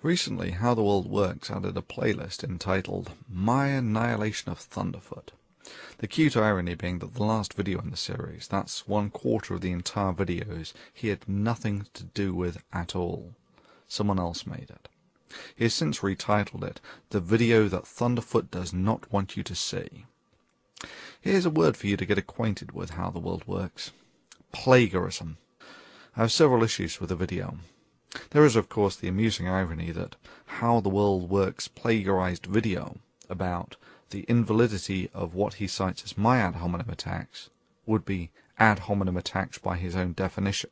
Recently, How the World Works added a playlist entitled My Annihilation of Thunderfoot. The cute irony being that the last video in the series, that's 1/4 of the entire videos, he had nothing to do with at all. Someone else made it. He has since retitled it, The Video That Thunderfoot Does Not Want You to See. Here's a word for you to get acquainted with How the World Works. Plagiarism. I have several issues with the video. There is, of course, the amusing irony that How the World Works plagiarized video about the invalidity of what he cites as my ad hominem attacks would be ad hominem attacks by his own definition.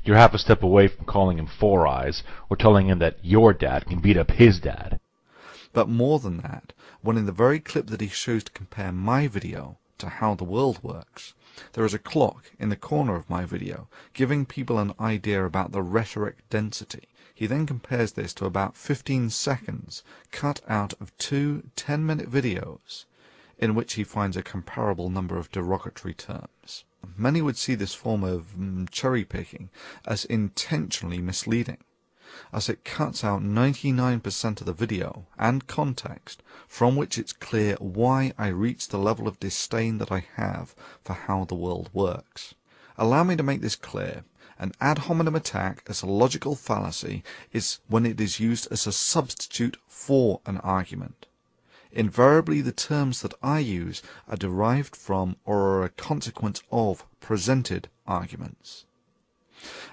You're half a step away from calling him Four Eyes or telling him that your dad can beat up his dad. But more than that, when in the very clip that he shows to compare my video to How the World Works, there is a clock in the corner of my video giving people an idea about the rhetoric density. He then compares this to about 15 seconds cut out of two 10-minute videos in which he finds a comparable number of derogatory terms. Many would see this form of cherry-picking as intentionally misleading, as it cuts out 99% of the video and context from which it's clear why I reach the level of disdain that I have for How the World Works. Allow me to make this clear. An ad hominem attack as a logical fallacy is when it is used as a substitute for an argument. Invariably the terms that I use are derived from or are a consequence of presented arguments.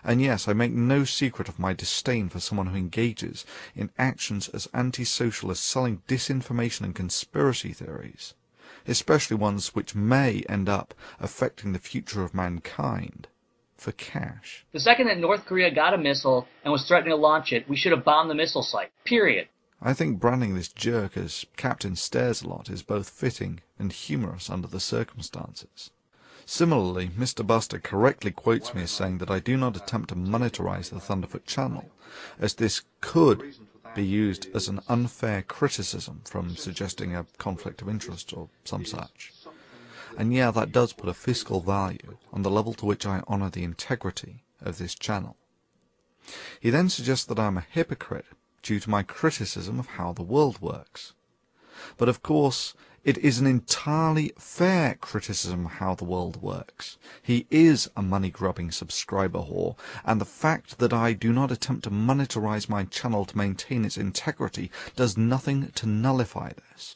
And yes, I make no secret of my disdain for someone who engages in actions as antisocial as selling disinformation and conspiracy theories, especially ones which may end up affecting the future of mankind, for cash. The second that North Korea got a missile and was threatening to launch it, we should have bombed the missile site. Period. I think branding this jerk as Captain Stares-a-Lot is both fitting and humorous under the circumstances. Similarly, Mr. Buster correctly quotes me as saying that I do not attempt to monetize the Thunderfoot channel, as this could be used as an unfair criticism from suggesting a conflict of interest or some such. And yeah, that does put a fiscal value on the level to which I honor the integrity of this channel. He then suggests that I am a hypocrite due to my criticism of How the World Works. But of course, it is an entirely fair criticism of How the World Works. He is a money-grubbing subscriber whore, and the fact that I do not attempt to monetize my channel to maintain its integrity does nothing to nullify this.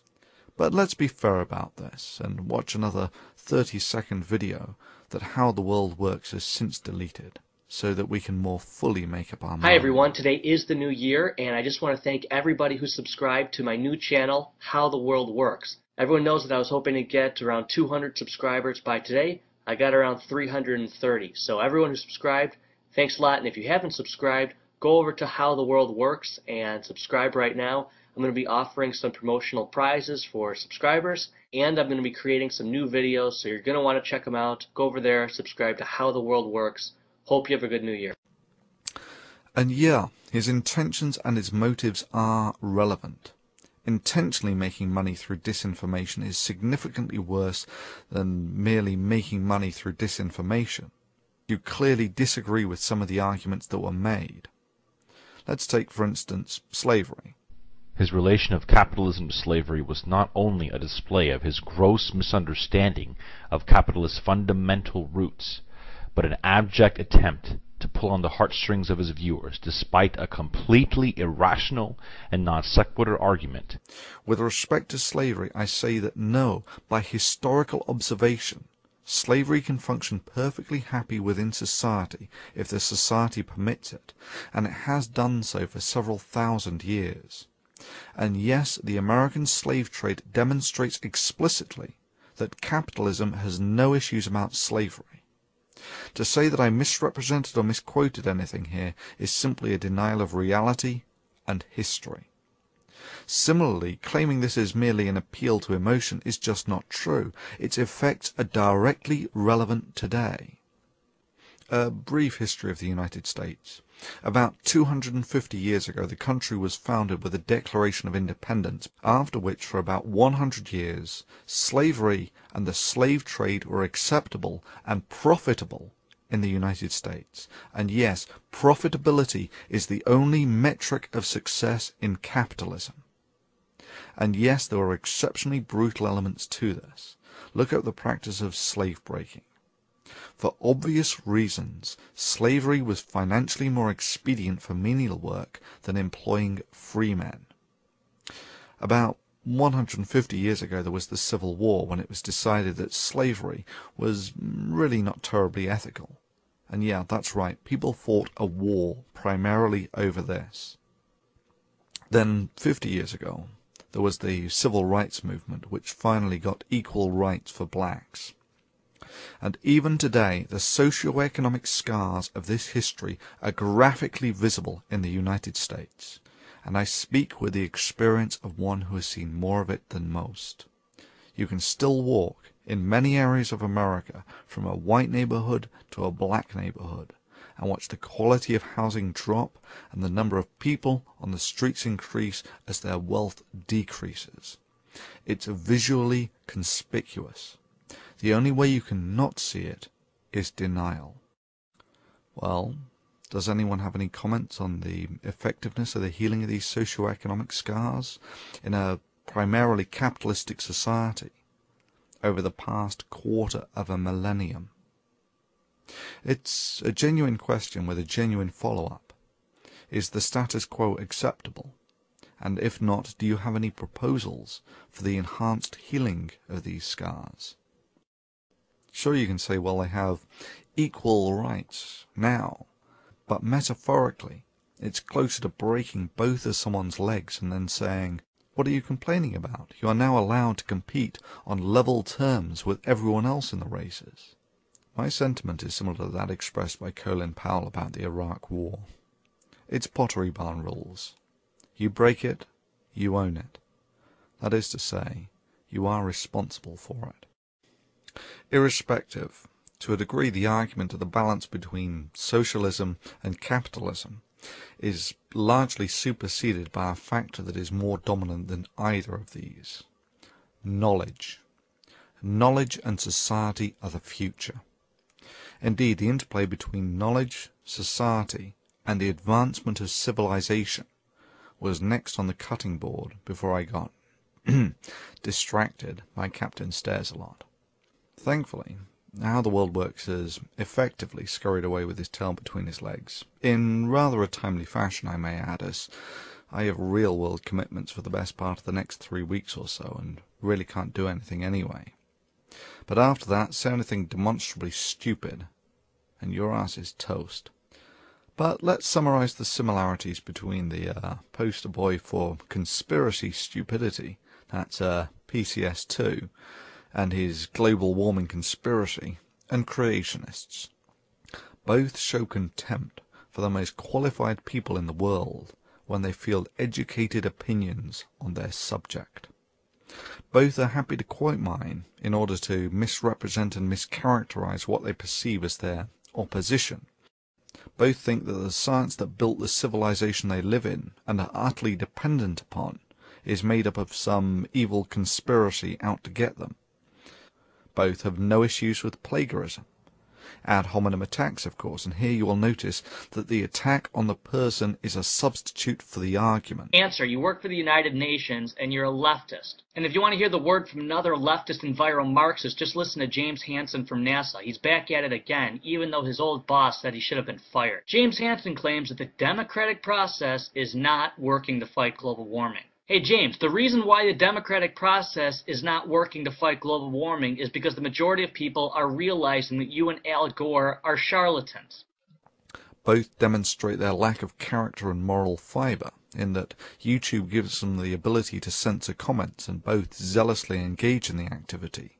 But let's be fair about this, and watch another 30-second video that How the World Works has since deleted, so that we can more fully make up our mind. Hi everyone, today is the new year, and I just want to thank everybody who subscribed to my new channel, How the World Works. Everyone knows that I was hoping to get around 200 subscribers by today. I got around 330. So everyone who subscribed, thanks a lot. And if you haven't subscribed, go over to How the World Works and subscribe right now. I'm going to be offering some promotional prizes for subscribers, and I'm going to be creating some new videos, so you're going to want to check them out. Go over there, subscribe to How the World Works. Hope you have a good new year. And yeah, his intentions and his motives are relevant. Intentionally making money through disinformation is significantly worse than merely making money through disinformation. You clearly disagree with some of the arguments that were made. Let's take, for instance, slavery. His relation of capitalism to slavery was not only a display of his gross misunderstanding of capitalist fundamental roots, but an abject attempt to pull on the heartstrings of his viewers, despite a completely irrational and non sequitur argument. With respect to slavery, I say that no, by historical observation, slavery can function perfectly happy within society if the society permits it, and it has done so for several thousand years. And yes, the American slave trade demonstrates explicitly that capitalism has no issues about slavery. To say that I misrepresented or misquoted anything here is simply a denial of reality and history. Similarly, claiming this is merely an appeal to emotion is just not true. Its effects are directly relevant today. A brief history of the United States. About 250 years ago, the country was founded with a Declaration of Independence, after which for about 100 years slavery and the slave trade were acceptable and profitable in the United States. And yes, profitability is the only metric of success in capitalism. And yes, there are exceptionally brutal elements to this. Look at the practice of slave breaking. For obvious reasons, slavery was financially more expedient for menial work than employing free men. About 150 years ago there was the Civil War, when it was decided that slavery was really not terribly ethical. And yeah, that's right, people fought a war primarily over this. Then 50 years ago there was the Civil Rights Movement, which finally got equal rights for blacks. And even today, the socio-economic scars of this history are graphically visible in the United States. And I speak with the experience of one who has seen more of it than most. You can still walk in many areas of America from a white neighborhood to a black neighborhood and watch the quality of housing drop and the number of people on the streets increase as their wealth decreases. It's visually conspicuous. The only way you can not see it is denial. Well, does anyone have any comments on the effectiveness of the healing of these socio-economic scars in a primarily capitalistic society over the past quarter of a millennium? It's a genuine question with a genuine follow-up. Is the status quo acceptable? And if not, do you have any proposals for the enhanced healing of these scars? Sure, you can say, well, they have equal rights now, but metaphorically, it's closer to breaking both of someone's legs and then saying, what are you complaining about? You are now allowed to compete on level terms with everyone else in the races. My sentiment is similar to that expressed by Colin Powell about the Iraq War. It's Pottery Barn rules. You break it, you own it. That is to say, you are responsible for it. Irrespective, to a degree, the argument of the balance between socialism and capitalism is largely superseded by a factor that is more dominant than either of these. Knowledge. Knowledge and society are the future. Indeed, the interplay between knowledge, society, and the advancement of civilization was next on the cutting board before I got distracted by Captain Stairs-a-Lot. Thankfully, How the World Works has effectively scurried away with his tail between his legs, in rather a timely fashion, I may add, as I have real-world commitments for the best part of the next 3 weeks or so, and really can't do anything anyway. But after that, say anything demonstrably stupid, and your ass is toast. But let's summarize the similarities between the poster boy for conspiracy stupidity, that's PCS2, and his global warming conspiracy, and creationists. Both show contempt for the most qualified people in the world when they field educated opinions on their subject. Both are happy to quote mine in order to misrepresent and mischaracterize what they perceive as their opposition. Both think that the science that built the civilization they live in and are utterly dependent upon is made up of some evil conspiracy out to get them. Both have no issues with plagiarism. Ad hominem attacks, of course, and here you will notice that the attack on the person is a substitute for the argument. Answer, you work for the United Nations and you're a leftist. And if you want to hear the word from another leftist and viral Marxist, just listen to James Hansen from NASA. He's back at it again, even though his old boss said he should have been fired. James Hansen claims that the democratic process is not working to fight global warming. Hey James, the reason why the democratic process is not working to fight global warming is because the majority of people are realizing that you and Al Gore are charlatans. Both demonstrate their lack of character and moral fiber, in that YouTube gives them the ability to censor comments and both zealously engage in the activity.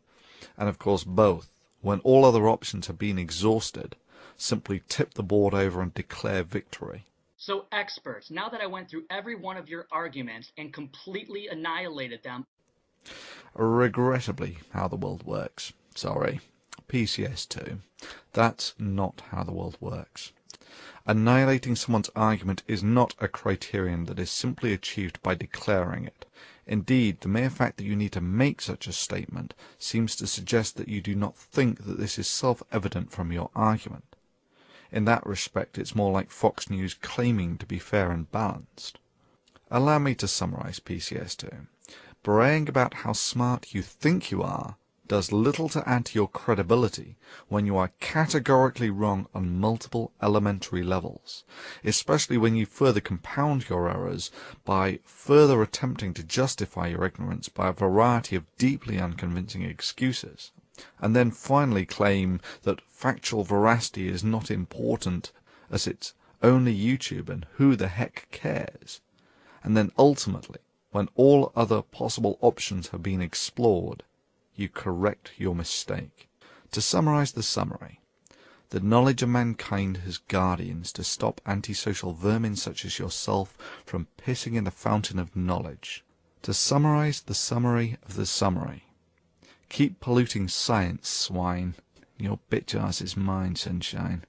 And of course both, when all other options have been exhausted, simply tip the board over and declare victory. So experts, now that I went through every one of your arguments and completely annihilated them... Regrettably, how the world works. Sorry. PCS2. That's not how the world works. Annihilating someone's argument is not a criterion that is simply achieved by declaring it. Indeed, the mere fact that you need to make such a statement seems to suggest that you do not think that this is self-evident from your argument. In that respect, it's more like Fox News claiming to be fair and balanced. Allow me to summarize PCS2. Braying about how smart you think you are does little to add to your credibility when you are categorically wrong on multiple elementary levels, especially when you further compound your errors by further attempting to justify your ignorance by a variety of deeply unconvincing excuses, and then finally claim that factual veracity is not important as it's only YouTube and who the heck cares, and then ultimately, when all other possible options have been explored, you correct your mistake. To summarize the summary, the knowledge of mankind has guardians to stop antisocial vermin such as yourself from pissing in the fountain of knowledge. To summarize the summary of the summary, keep polluting science, swine. Your bit jars is mine, sunshine.